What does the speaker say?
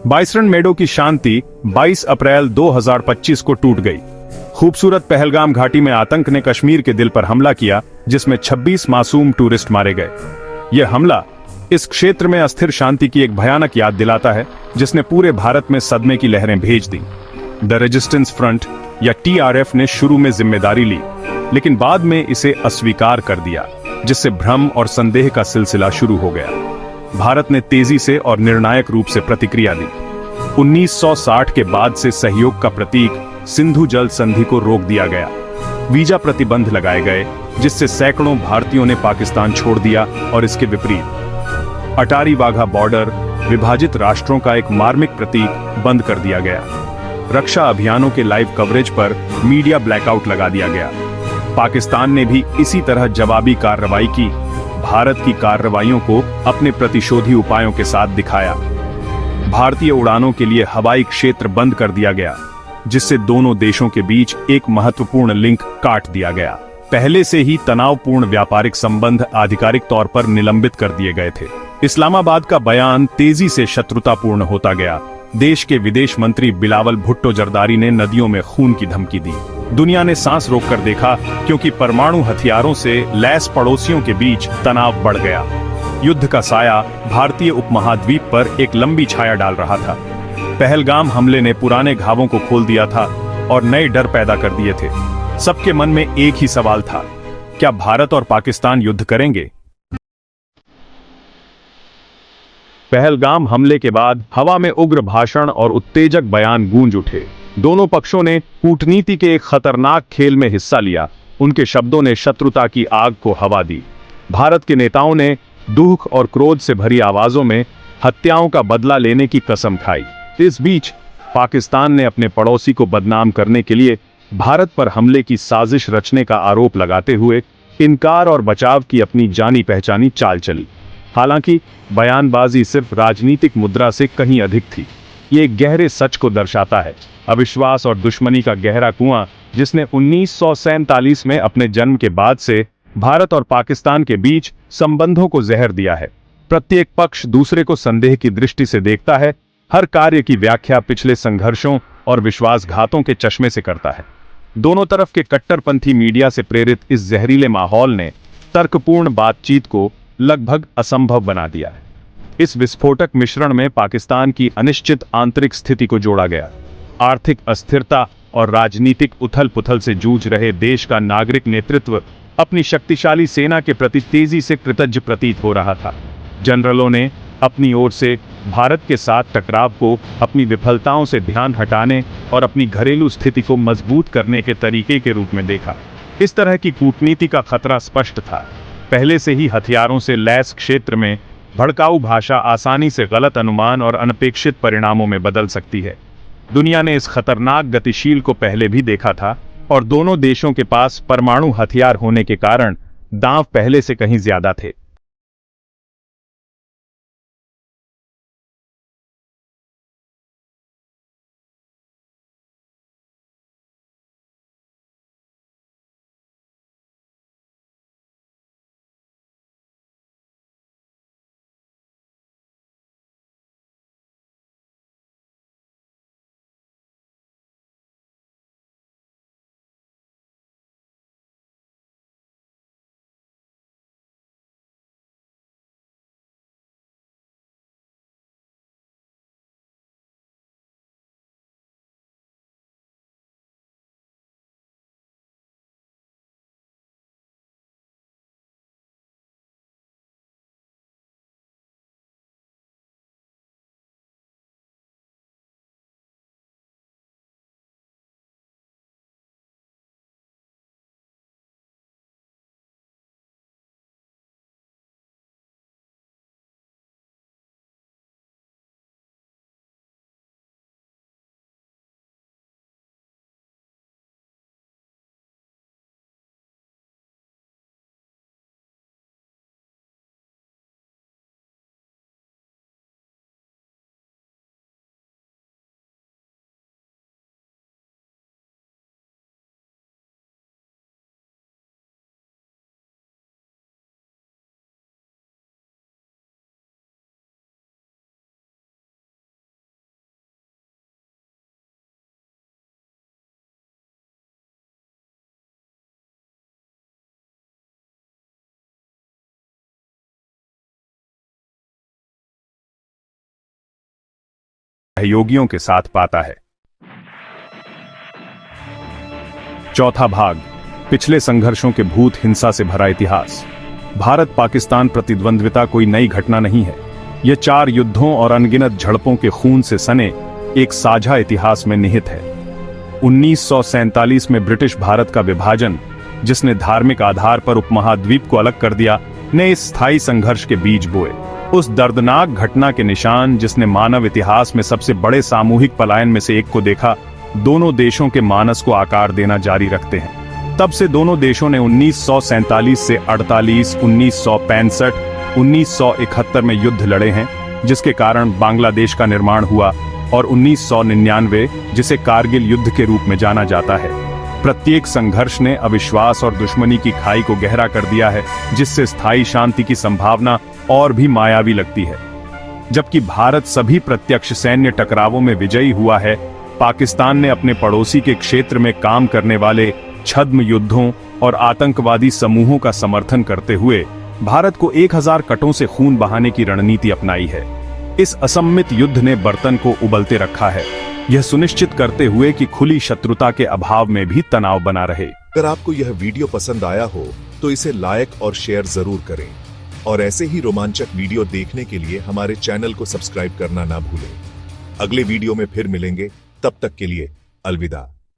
बाइसरन मेडो की शांति 22 अप्रैल 2025 को टूट गई। खूबसूरत पहलगाम घाटी में आतंक ने कश्मीर के दिल पर हमला किया, जिसमें 26 मासूम टूरिस्ट मारे गए। यह हमला इस क्षेत्र में अस्थिर शांति की एक भयानक याद दिलाता है, जिसने पूरे भारत में सदमे की लहरें भेज दी। द रेजिस्टेंस फ्रंट या टीआरएफ ने शुरू में जिम्मेदारी ली, लेकिन बाद में इसे अस्वीकार कर दिया, जिससे भ्रम और संदेह का सिलसिला शुरू हो गया। भारत ने तेजी से और निर्णायक रूप से प्रतिक्रिया दी। 1960 के बाद से सहयोग का प्रतीक सिंधु जल संधि को रोक दिया गया। वीजा प्रतिबंध लगाए गए, जिससे सैकड़ों भारतीयों ने पाकिस्तान छोड़ दिया, और इसके विपरीत अटारी वाघा बॉर्डर विभाजित राष्ट्रों का एक मार्मिक प्रतीक बंद कर दिया गया। रक्षा अभियानों के लाइव कवरेज पर मीडिया ब्लैकआउट लगा दिया गया। पाकिस्तान ने भी इसी तरह जवाबी कार्रवाई की, भारत की कार्रवाइयों को अपने प्रतिशोधी उपायों के साथ दिखाया। भारतीय उड़ानों के लिए हवाई क्षेत्र बंद कर दिया गया, जिससे दोनों देशों के बीच एक महत्वपूर्ण लिंक काट दिया गया। पहले से ही तनावपूर्ण व्यापारिक संबंध आधिकारिक तौर पर निलंबित कर दिए गए थे। इस्लामाबाद का बयान तेजी से शत्रुतापूर्ण होता गया। देश के विदेश मंत्री बिलावल भुट्टो जरदारी ने नदियों में खून की धमकी दी। दुनिया ने सांस रोककर देखा, क्योंकि परमाणु हथियारों से लैस पड़ोसियों के बीच तनाव बढ़ गया। युद्ध का साया भारतीय उपमहाद्वीप पर एक लंबी छाया डाल रहा था। पहलगाम हमले ने पुराने घावों को खोल दिया था और नए डर पैदा कर दिए थे। सबके मन में एक ही सवाल था, क्या भारत और पाकिस्तान युद्ध करेंगे? पहलगाम हमले के बाद हवा में उग्र भाषण और उत्तेजक बयान गूंज उठे। दोनों पक्षों ने कूटनीति के एक खतरनाक खेल में हिस्सा लिया। उनके शब्दों ने शत्रुता की आग को हवा दी। भारत के नेताओं ने दुख और क्रोध से भरी आवाजों में हत्याओं का बदला लेने की कसम खाई। इस बीच पाकिस्तान ने अपने पड़ोसी को बदनाम करने के लिए भारत पर हमले की साजिश रचने का आरोप लगाते हुए इनकार और बचाव की अपनी जानी पहचानी चाल चली। हालांकि बयानबाजी सिर्फ राजनीतिक मुद्रा से कहीं अधिक थी। ये एक गहरे सच को दर्शाता है, अविश्वास और दुश्मनी का गहरा कुआं, जिसने 1947 में अपने जन्म के बाद से भारत और पाकिस्तान के बीच संबंधों को जहर दिया है। प्रत्येक पक्ष दूसरे को संदेह की दृष्टि से देखता है, हर कार्य की व्याख्या पिछले संघर्षों और विश्वासघातों के चश्मे से करता है। दोनों तरफ के कट्टरपंथी मीडिया से प्रेरित इस जहरीले माहौल ने तर्कपूर्ण बातचीत को लगभग असंभव बना दिया है। इस विस्फोटक मिश्रण में पाकिस्तान की अनिश्चित आंतरिक स्थिति को जोड़ा गया। आर्थिक अस्थिरता और राजनीतिक उथल-पुथल से जूझ रहे देश का नागरिक नेतृत्व अपनी शक्तिशाली सेना के प्रति तेजी से कृतज्ञ प्रतीत हो रहा था। जनरलों ने अपनी ओर से भारत के साथ टकराव को अपनी विफलताओं से ध्यान हटाने और अपनी घरेलू स्थिति को मजबूत करने के तरीके के रूप में देखा। इस तरह की कूटनीति का खतरा स्पष्ट था। पहले से ही हथियारों से लैस क्षेत्र में भड़काऊ भाषा आसानी से गलत अनुमान और अनपेक्षित परिणामों में बदल सकती है। दुनिया ने इस खतरनाक गतिशील को पहले भी देखा था, और दोनों देशों के पास परमाणु हथियार होने के कारण दांव पहले से कहीं ज्यादा थे। सहयोगियों के साथ पाता है। चौथा भाग, पिछले संघर्षों के भूत हिंसा से भरा इतिहास। भारत पाकिस्तान प्रतिद्वंद्विता कोई नई घटना नहीं है। यह 4 युद्धों और अनगिनत झड़पों के खून से सने एक साझा इतिहास में निहित है। 1947 में ब्रिटिश भारत का विभाजन, जिसने धार्मिक आधार पर उपमहाद्वीप को अलग कर दिया, ने इस स्थायी संघर्ष के बीज बोए। उस दर्दनाक घटना के निशान, जिसने मानव इतिहास में सबसे बड़े सामूहिक पलायन में से एक को देखा, दोनों देशों के मानस को आकार देना जारी रखते हैं। तब से दोनों देशों ने 1947 से 48, 1965, 1971 में युद्ध लड़े हैं, जिसके कारण बांग्लादेश का निर्माण हुआ, और 1999, जिसे कारगिल युद्ध के रूप में जाना जाता है। प्रत्येक संघर्ष ने अविश्वास और दुश्मनी की खाई को गहरा कर दिया है, जिससे स्थायी शांति की संभावना और भी मायावी लगती है। जबकि भारत सभी प्रत्यक्ष सैन्य टकरावों में विजयी हुआ है, पाकिस्तान ने अपने पड़ोसी के क्षेत्र में काम करने वाले छद्म युद्धों और आतंकवादी समूहों का समर्थन करते हुए भारत को 1000 कटों से खून बहाने की रणनीति अपनाई है। इस असम्मित युद्ध ने बर्तन को उबलते रखा है, यह सुनिश्चित करते हुए कि खुली शत्रुता के अभाव में भी तनाव बना रहे। अगर आपको यह वीडियो पसंद आया हो तो इसे लाइक और शेयर जरूर करें, और ऐसे ही रोमांचक वीडियो देखने के लिए हमारे चैनल को सब्सक्राइब करना ना भूलें। अगले वीडियो में फिर मिलेंगे, तब तक के लिए अलविदा।